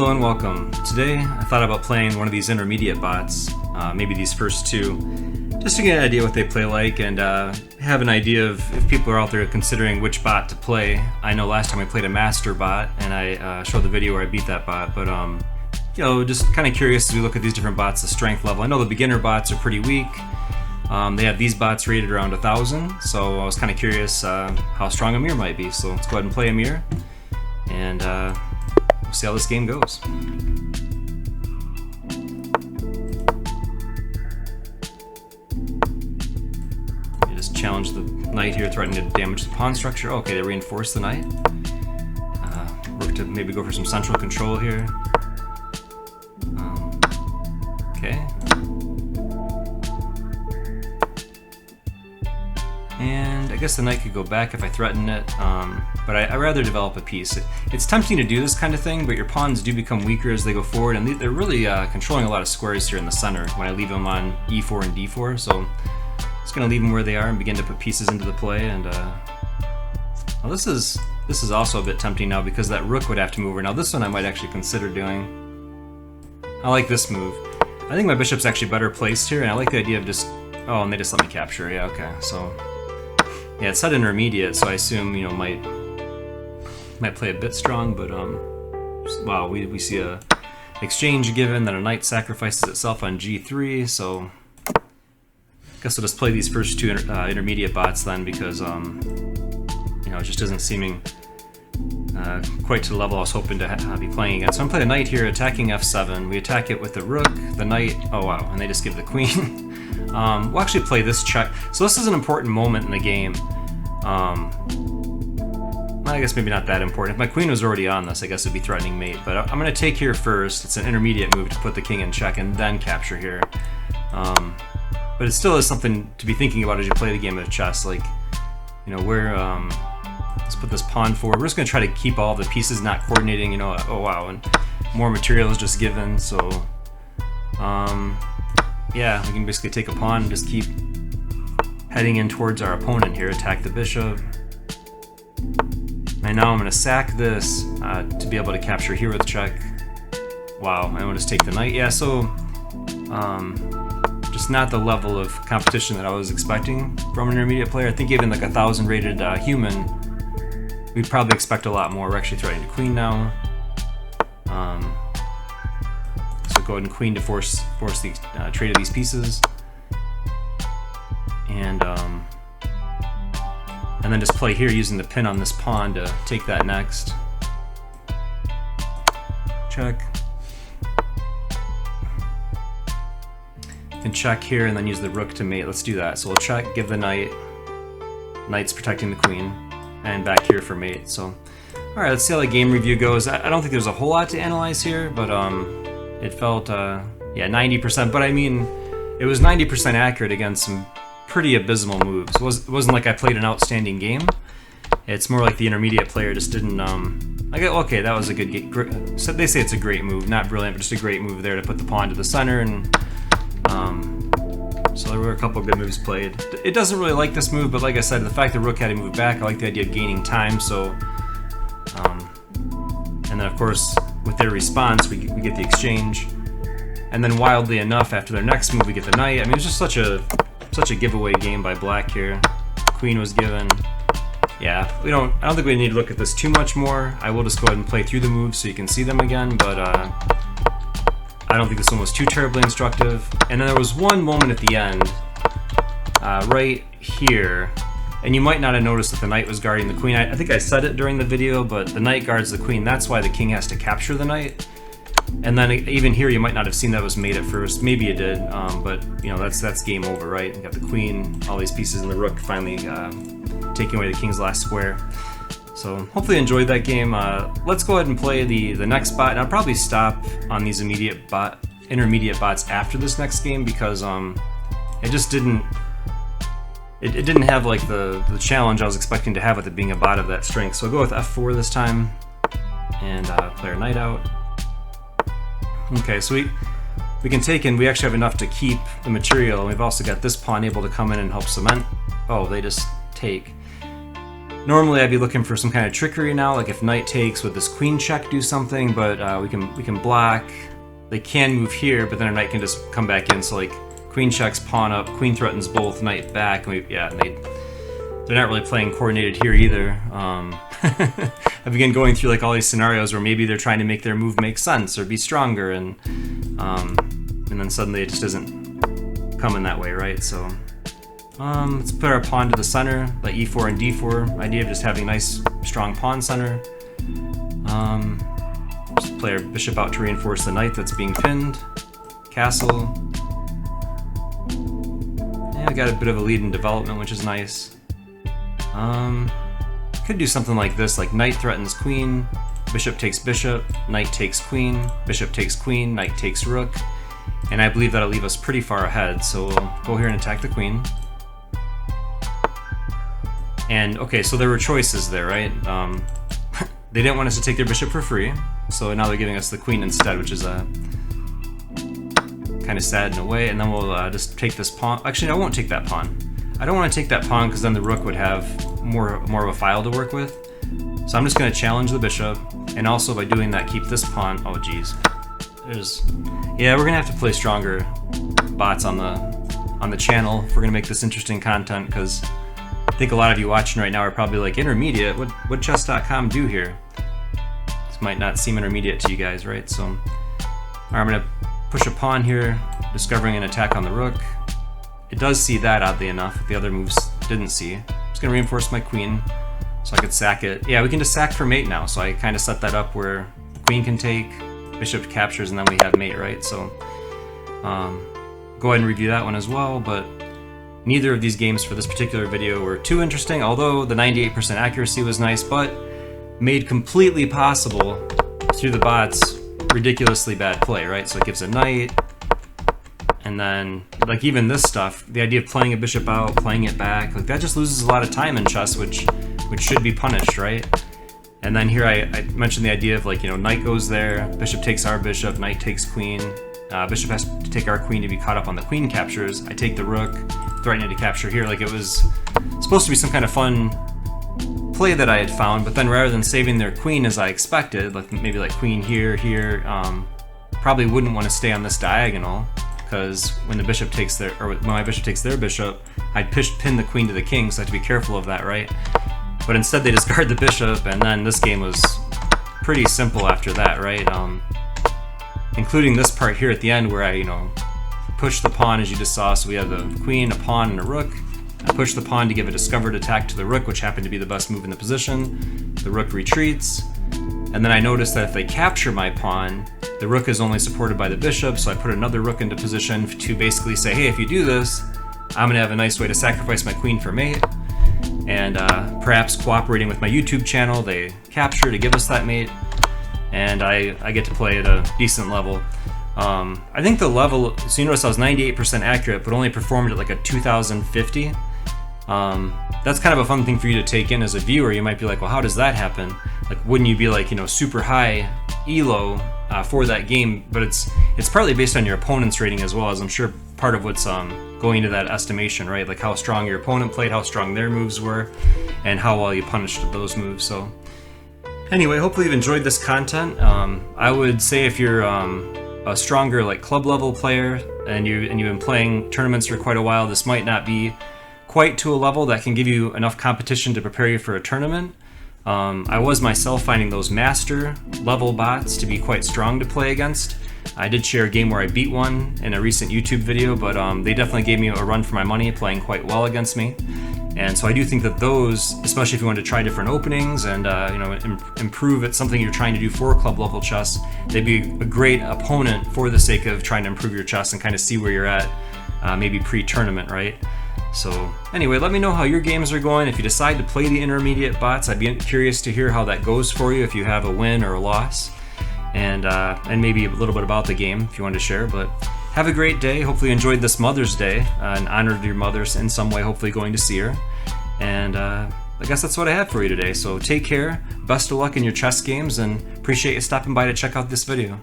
Hello and welcome. Today I thought about playing one of these intermediate bots, maybe these first two, just to get an idea what they play like and have an idea of if people are out there considering which bot to play. I know last time I played a master bot and I showed the video where I beat that bot, but you know, just kind of curious as we look at these different bots, the strength level. I know the beginner bots are pretty weak. They have these bots rated around 1,000, so I was kind of curious how strong Amir might be. So let's go ahead and play Amir, and we'll see how this game goes. You just challenge the knight here, threatening to damage the pawn structure. Okay, they reinforce the knight. Rook to maybe go for some central control here. Okay. And I guess the knight could go back if I threaten it, but I'd rather develop a piece. It's tempting to do this kind of thing, but your pawns do become weaker as they go forward, and they're really controlling a lot of squares here in the center when I leave them on e4 and d4, so I'm just going to leave them where they are and begin to put pieces into the play. And well, this is also a bit tempting now because that rook would have to move over. Now this one I might actually consider doing. I like this move. I think my bishop's actually better placed here, and I like the idea of just... Oh, and they just let me capture. Yeah, okay, so... Yeah, it's set intermediate, so I assume, you know, might play a bit strong, but wow, we see a exchange given, then a knight sacrifices itself on g3, so I guess I'll just play these first two intermediate bots then, because you know, it just isn't seeming quite to the level I was hoping to be playing against. So I'm playing a knight here, attacking f7. We attack it with the rook, the knight. Oh wow, and they just give the queen. We'll actually play this check. So this is an important moment in the game. I guess maybe not that important. If my queen was already on this, I guess it'd be threatening mate. But I'm going to take here first. It's an intermediate move to put the king in check and then capture here. But it still is something to be thinking about as you play the game of chess. Like, you know, where... let's put this pawn forward. We're just going to try to keep all the pieces not coordinating, you know. Oh wow, and more material is just given, so... yeah, we can basically take a pawn and just keep heading in towards our opponent here, attack the bishop. And now I'm going to sack this to be able to capture here with check. Wow, I'm going to just take the knight. Yeah, so just not the level of competition that I was expecting from an intermediate player. I think even like 1,000 rated human, we'd probably expect a lot more. We're actually threatening the queen now. So go ahead and queen to force the trade of these pieces, and then just play here using the pin on this pawn to take that next. Check. And check here, and then use the rook to mate. Let's do that. So we'll check, give the knight. Knight's protecting the queen, and back here for mate. So, all right, let's see how the game review goes. I don't think there's a whole lot to analyze here, but it felt, yeah, 90%, but I mean, it was 90% accurate against some pretty abysmal moves. It wasn't like I played an outstanding game. It's more like the intermediate player just didn't, okay, that was a good game. So they say it's a great move, not brilliant, but just a great move there to put the pawn to the center, and so there were a couple of good moves played. It doesn't really like this move, but like I said, the fact the rook had to move back, I like the idea of gaining time, so, and then of course, with their response, we get the exchange, and then wildly enough, after their next move, we get the knight. I mean, it's just such a giveaway game by black here. Queen was given. Yeah, I don't think we need to look at this too much more. I will just go ahead and play through the moves so you can see them again, but I don't think this one was too terribly instructive. And then there was one moment at the end, right here, and you might not have noticed that the knight was guarding the queen. I think I said it during the video, but the knight guards the queen. That's why the king has to capture the knight. And then even here, you might not have seen that was mate at first. Maybe you did, but you know, that's game over, right? You got the queen, all these pieces, and the rook finally taking away the king's last square. So hopefully you enjoyed that game. Let's go ahead and play the next bot, and I'll probably stop on these intermediate bots after this next game, because it just didn't have like the challenge I was expecting to have with it being a bot of that strength. So I'll go with f4 this time and play our knight out. Okay, so we can take in, we actually have enough to keep the material. We've also got this pawn able to come in and help cement. Oh, they just take. Normally I'd be looking for some kind of trickery now, like if knight takes, would this queen check do something, but we can block. They can move here, but then our knight can just come back in, so like queen checks, pawn up, queen threatens both, knight back, and they're not really playing coordinated here either. I begin going through like all these scenarios where maybe they're trying to make their move make sense or be stronger, and then suddenly it just isn't coming that way, right? So let's put our pawn to the center, like e4 and d4. Idea of just having a nice, strong pawn center. Just play our bishop out to reinforce the knight that's being pinned. Castle. Yeah, I got a bit of a lead in development, which is nice. Could do something like this, like knight threatens queen, bishop takes bishop, knight takes queen, bishop takes queen, knight takes rook. And I believe that'll leave us pretty far ahead, so we'll go here and attack the queen. And okay, so there were choices there, right? They didn't want us to take their bishop for free, so now they're giving us the queen instead, which is kind of sad in a way. And then we'll just take this pawn. Actually, I won't take that pawn. I don't want to take that pawn because then the rook would have more of a file to work with. So I'm just going to challenge the bishop, and also by doing that, keep this pawn. Oh, geez. Yeah, we're gonna have to play stronger bots on the channel if we're gonna make this interesting content, because I think a lot of you watching right now are probably like, intermediate, what chess.com do here? This might not seem intermediate to you guys, right? So I'm gonna push a pawn here, discovering an attack on the rook. It does see that, oddly enough, the other moves didn't see. I'm just gonna reinforce my queen so I could sack it. Yeah, we can just sack for mate now, so I kind of set that up where the queen can take, bishop captures, and then we have mate, right? So go ahead and review that one as well, but neither of these games for this particular video were too interesting, although the 98% accuracy was nice, but made completely possible through the bots ridiculously bad play, right? So it gives a knight, and then like even this stuff, the idea of playing a bishop out, playing it back, like that just loses a lot of time in chess, which should be punished, right? And then here I mentioned the idea of like, you know, knight goes there, bishop takes our bishop, knight takes queen, bishop has to take our queen to be caught up on the queen captures, I take the rook, threatening to capture here. Like it was supposed to be some kind of fun play that I had found, but then rather than saving their queen as I expected, like maybe like queen here, probably wouldn't want to stay on this diagonal, because when the bishop takes their, or when my bishop takes their bishop, I'd pin the queen to the king, so I have to be careful of that, right? But instead they discard the bishop, and then this game was pretty simple after that, right? Including this part here at the end where I, you know, push the pawn, as you just saw. So we have the queen, a pawn, and a rook. I push the pawn to give a discovered attack to the rook, which happened to be the best move in the position. The rook retreats, and then I noticed that if they capture my pawn, the rook is only supported by the bishop, so I put another rook into position to basically say, hey, if you do this, I'm gonna have a nice way to sacrifice my queen for mate. And perhaps cooperating with my YouTube channel, they capture to give us that mate, and I get to play at a decent level. I think the level, so you notice I was 98% accurate, but only performed at like a 2050. That's kind of a fun thing for you to take in as a viewer. You might be like, well, how does that happen? Like, wouldn't you be like, you know, super high elo for that game? But it's partly based on your opponent's rating as well, as I'm sure part of what's going into that estimation, right? Like how strong your opponent played, how strong their moves were, and how well you punished those moves. So anyway, hopefully you've enjoyed this content. I would say if you're a stronger like club level player and you've been playing tournaments for quite a while, this might not be quite to a level that can give you enough competition to prepare you for a tournament. I was myself finding those master level bots to be quite strong to play against. I did share a game where I beat one in a recent YouTube video, but they definitely gave me a run for my money, playing quite well against me. And so I do think that those, especially if you want to try different openings and you know, improve at something you're trying to do for club level chess, they'd be a great opponent for the sake of trying to improve your chess and kind of see where you're at, maybe pre-tournament, right? So anyway, let me know how your games are going. If you decide to play the intermediate bots, I'd be curious to hear how that goes for you, if you have a win or a loss, and maybe a little bit about the game if you want to share. But have a great day. Hopefully you enjoyed this Mother's Day and honored your mother in some way, hopefully going to see her. And I guess that's what I have for you today. So take care, best of luck in your chess games, and appreciate you stopping by to check out this video.